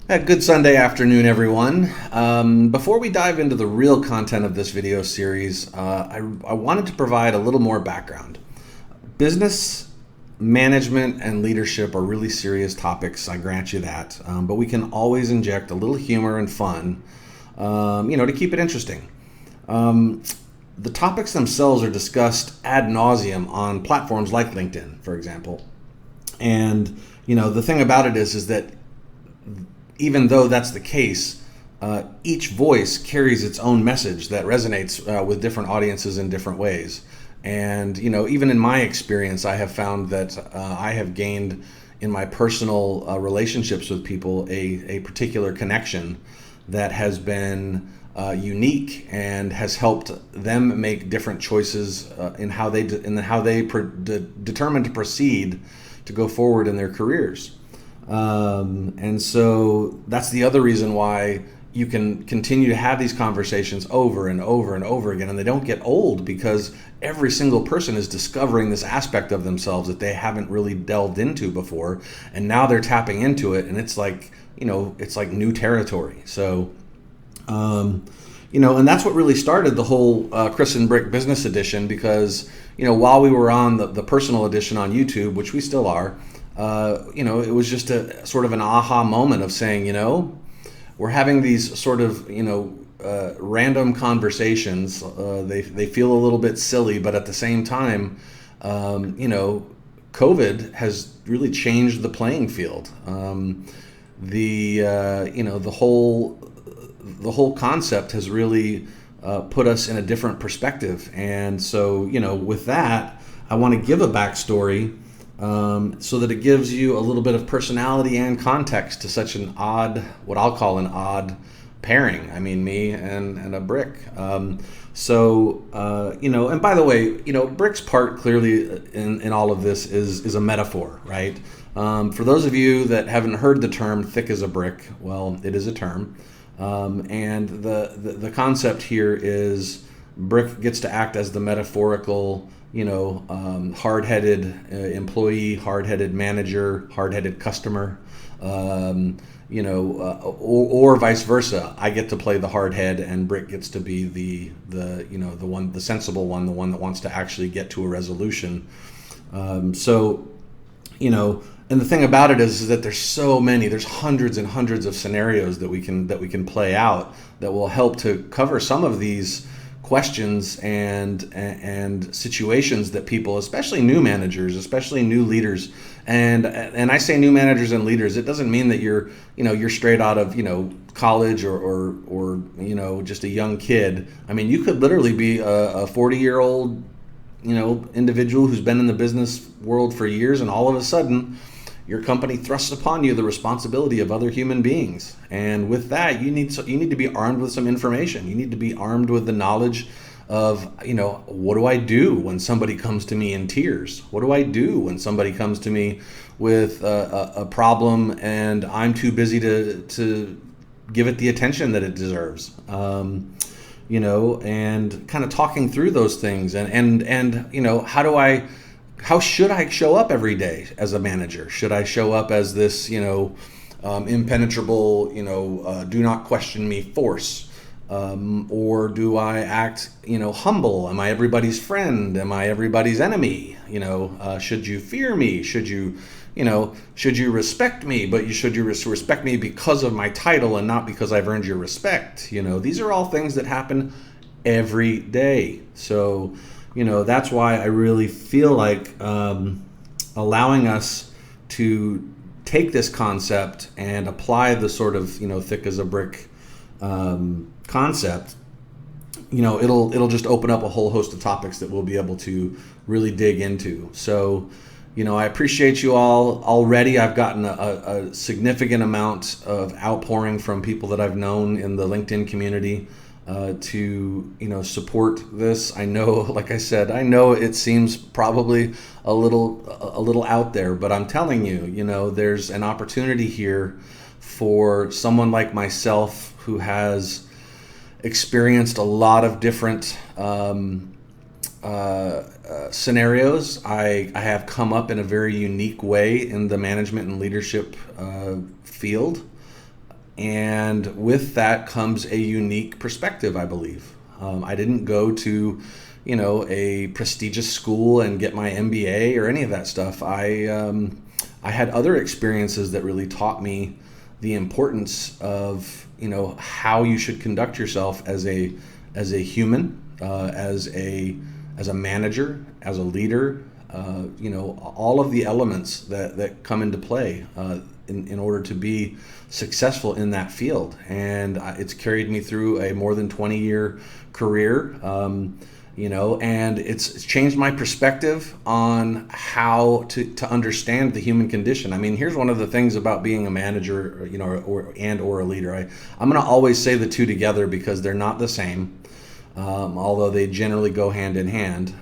Good Sunday afternoon, everyone. Before we dive into the real content of this video series, I wanted to provide a little more background. Business management and leadership are really serious topics, I grant you that, but we can always inject a little humor and fun, to keep it interesting. The topics themselves are discussed ad nauseum on platforms like LinkedIn, for example. And, the thing about it is that even though that's the case, each voice carries its own message that resonates with different audiences in different ways. And, even in my experience, I have found that I have gained in my personal relationships with people a particular connection that has been unique and has helped them make different choices in how they determine to proceed to go forward in their careers. And so that's the other reason why you can continue to have these conversations over and over and over again, and they don't get old because every single person is discovering this aspect of themselves that they haven't really delved into before, and now they're tapping into it, and it's like new territory. So, and that's what really started the whole Chris and Brick Business Edition, because while we were on the personal edition on YouTube, which we still are. It was just a sort of an aha moment of saying, we're having these sort of, random conversations. They feel a little bit silly, but at the same time, COVID has really changed the playing field. The whole concept has really put us in a different perspective. And so, with that, I want to give a backstory so that it gives you a little bit of personality and context to such an odd, what I'll call an odd pairing. I mean, me and a brick. And by the way, Brick's part clearly in all of this is a metaphor, right? For those of you that haven't heard the term thick as a brick, well, it is a term. And the concept here is Brick gets to act as the metaphorical hard-headed employee, hard-headed manager, hard-headed customer, or vice versa. I get to play the hard head, and Brick gets to be the sensible one, the one that wants to actually get to a resolution. And the thing about it is that there's hundreds and hundreds of scenarios that we can play out that will help to cover some of these questions and situations that people, especially new managers, especially new leaders, and I say new managers and leaders, it doesn't mean that you're straight out of college or just a young kid. I mean, you could literally be a 40-year-old individual who's been in the business world for years, and all of a sudden your company thrusts upon you the responsibility of other human beings. And with that, you need to be armed with some information. You need to be armed with the knowledge of, what do I do when somebody comes to me in tears? What do I do when somebody comes to me with a problem and I'm too busy to give it the attention that it deserves? And kind of talking through those things and how should I show up every day as a manager? Should I show up as this, impenetrable, do not question me force? Or do I act, humble? Am I everybody's friend? Am I everybody's enemy? Should you fear me? Should you respect me? But should you respect me because of my title and not because I've earned your respect? These are all things that happen every day. So, that's why I really feel like allowing us to take this concept and apply the sort of, thick as a brick concept, it'll just open up a whole host of topics that we'll be able to really dig into. So, I appreciate you all already. I've gotten a significant amount of outpouring from people that I've known in the LinkedIn community to support this. I know, like I said, it seems probably a little out there, but I'm telling you, there's an opportunity here for someone like myself who has experienced a lot of different scenarios. I have come up in a very unique way in the management and leadership field. And with that comes a unique perspective, I believe. I didn't go to, a prestigious school and get my MBA or any of that stuff. I had other experiences that really taught me the importance of, how you should conduct yourself as a human, as a manager, as a leader. All of the elements that come into play in order to be successful in that field. And it's carried me through a more than 20-year career, and it's changed my perspective on how to understand the human condition. I mean, here's one of the things about being a manager, or a leader. I'm going to always say the two together because they're not the same, although they generally go hand in hand.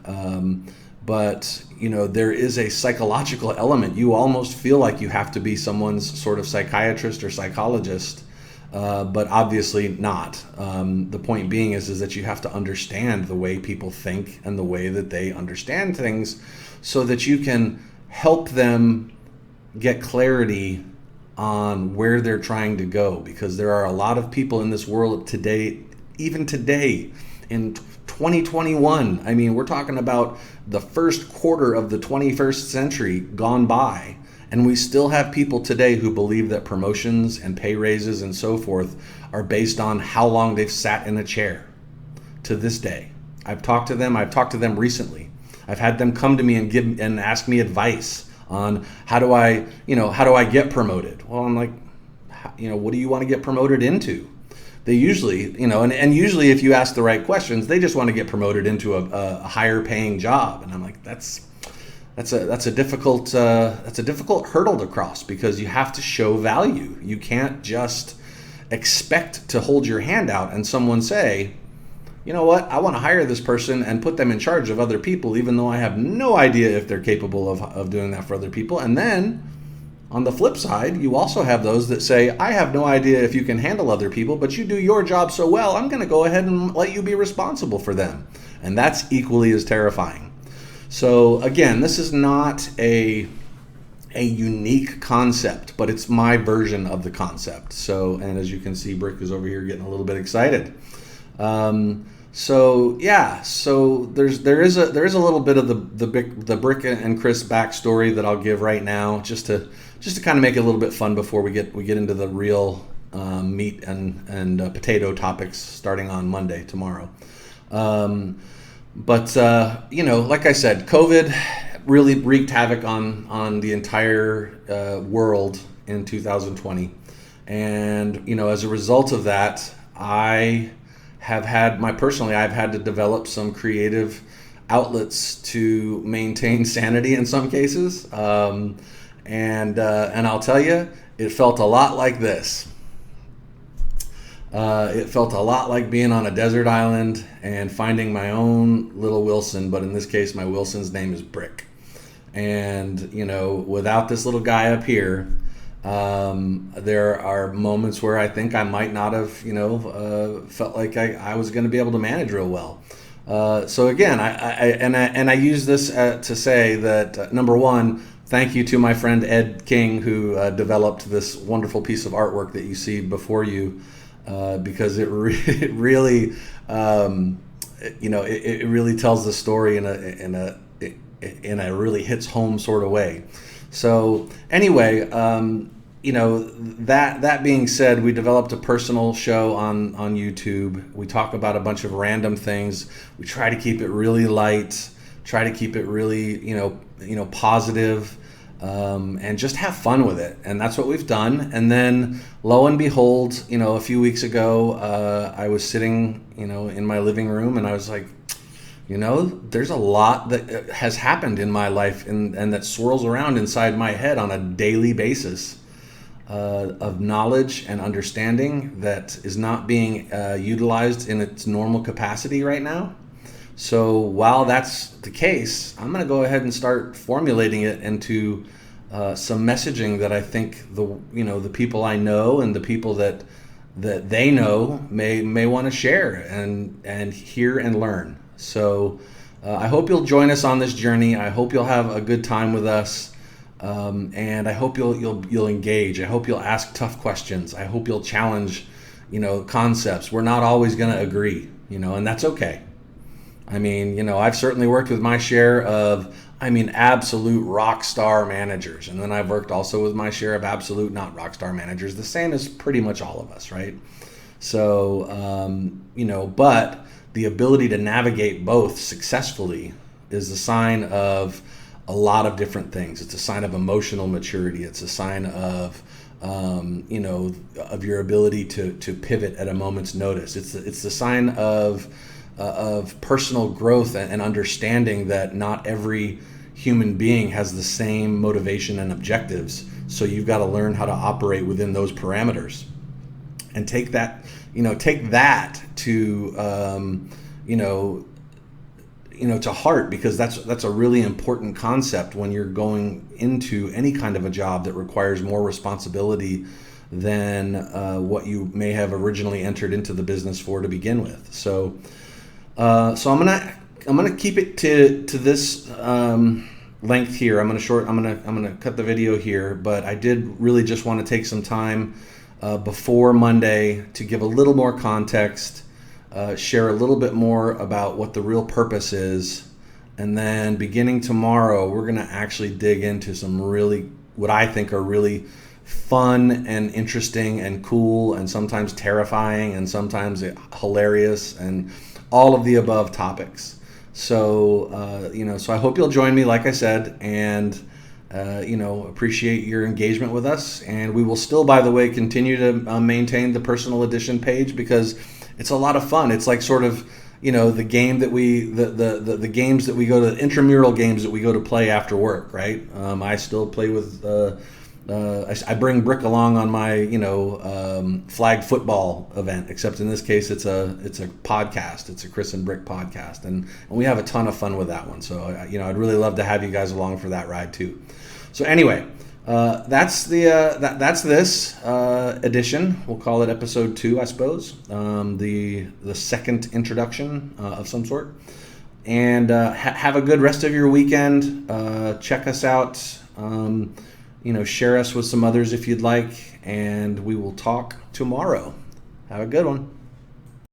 But there is a psychological element. You almost feel like you have to be someone's sort of psychiatrist or psychologist, but obviously not. The point being is that you have to understand the way people think and the way that they understand things so that you can help them get clarity on where they're trying to go. Because there are a lot of people in this world today, even today, in 2021, I mean, we're talking about the first quarter of the 21st century gone by, and we still have people today who believe that promotions and pay raises and so forth are based on how long they've sat in a chair. To this day, I've talked to them recently. I've had them come to me and ask me advice on how do I get promoted. Well, I'm like, what do you want to get promoted into? They usually, and usually if you ask the right questions, they just want to get promoted into a higher paying job. And I'm like, that's a difficult hurdle to cross, because you have to show value. You can't just expect to hold your hand out and someone say, you know what, I want to hire this person and put them in charge of other people, even though I have no idea if they're capable of doing that for other people. And then on the flip side, you also have those that say, I have no idea if you can handle other people, but you do your job so well, I'm going to go ahead and let you be responsible for them. And that's equally as terrifying. So again, this is not a unique concept, but it's my version of the concept. So, and as you can see, Brick is over here getting a little bit excited. So there is a little bit of the Brick and Chris backstory that I'll give right now, just to kind of make it a little bit fun before we get into the real meat and potato topics starting on Monday, tomorrow. But like I said, COVID really wreaked havoc on the entire world in 2020, and as a result of that, I've had to develop some creative outlets to maintain sanity in some cases. And I'll tell you, it felt a lot like this. It felt a lot like being on a desert island and finding my own little Wilson, but in this case, my Wilson's name is Brick. And, without this little guy up here, there are moments where I think I might not have, felt like I was going to be able to manage real well. So again, I use this to say that, number one, thank you to my friend Ed King, who developed this wonderful piece of artwork that you see before you, because it really, it really tells the story in a really hits home sort of way. So anyway, that being said, we developed a personal show on YouTube. We talk about a bunch of random things. We try to keep it really light, try to keep it really, positive, and just have fun with it. And that's what we've done. And then lo and behold, a few weeks ago, I was sitting, in my living room, and I was like, there's a lot that has happened in my life and that swirls around inside my head on a daily basis, of knowledge and understanding that is not being utilized in its normal capacity right now. So while that's the case, I'm going to go ahead and start formulating it into some messaging that I think the people I know and the people that they know may want to share and hear and learn. So I hope you'll join us on this journey. I hope you'll have a good time with us. And I hope you'll engage. I hope you'll ask tough questions. I hope you'll challenge, concepts. We're not always going to agree, and that's okay. I mean, I've certainly worked with my share of, absolute rock star managers. And then I've worked also with my share of absolute not rock star managers, the same as pretty much all of us, right? So, but the ability to navigate both successfully is a sign of a lot of different things. It's a sign of emotional maturity. It's a sign of, of your ability to pivot at a moment's notice. It's the sign of personal growth and understanding that not every human being has the same motivation and objectives. So you've got to learn how to operate within those parameters, and take that to to heart, because that's a really important concept when you're going into any kind of a job that requires more responsibility than what you may have originally entered into the business for to begin with. So I'm gonna keep it to this length here. I'm gonna cut the video here, but I did really just want to take some time before Monday to give a little more context, share a little bit more about what the real purpose is, and then beginning tomorrow, we're gonna actually dig into some really, what I think are really fun and interesting and cool and sometimes terrifying and sometimes hilarious and all of the above topics. So, so I hope you'll join me, like I said, and, appreciate your engagement with us. And we will still, by the way, continue to maintain the personal edition page, because it's a lot of fun. It's like sort of, the game that the games that we go to, intramural games that we go to play after work, right? I still play with, I bring Brick along on my, flag football event, except in this case, it's a podcast. It's a Chris and Brick podcast. And we have a ton of fun with that one. So, I'd really love to have you guys along for that ride too. So anyway, that's this edition. We'll call it episode 2, I suppose. The second introduction of some sort. And have a good rest of your weekend. Check us out. Share us with some others if you'd like, and we will talk tomorrow. Have a good one.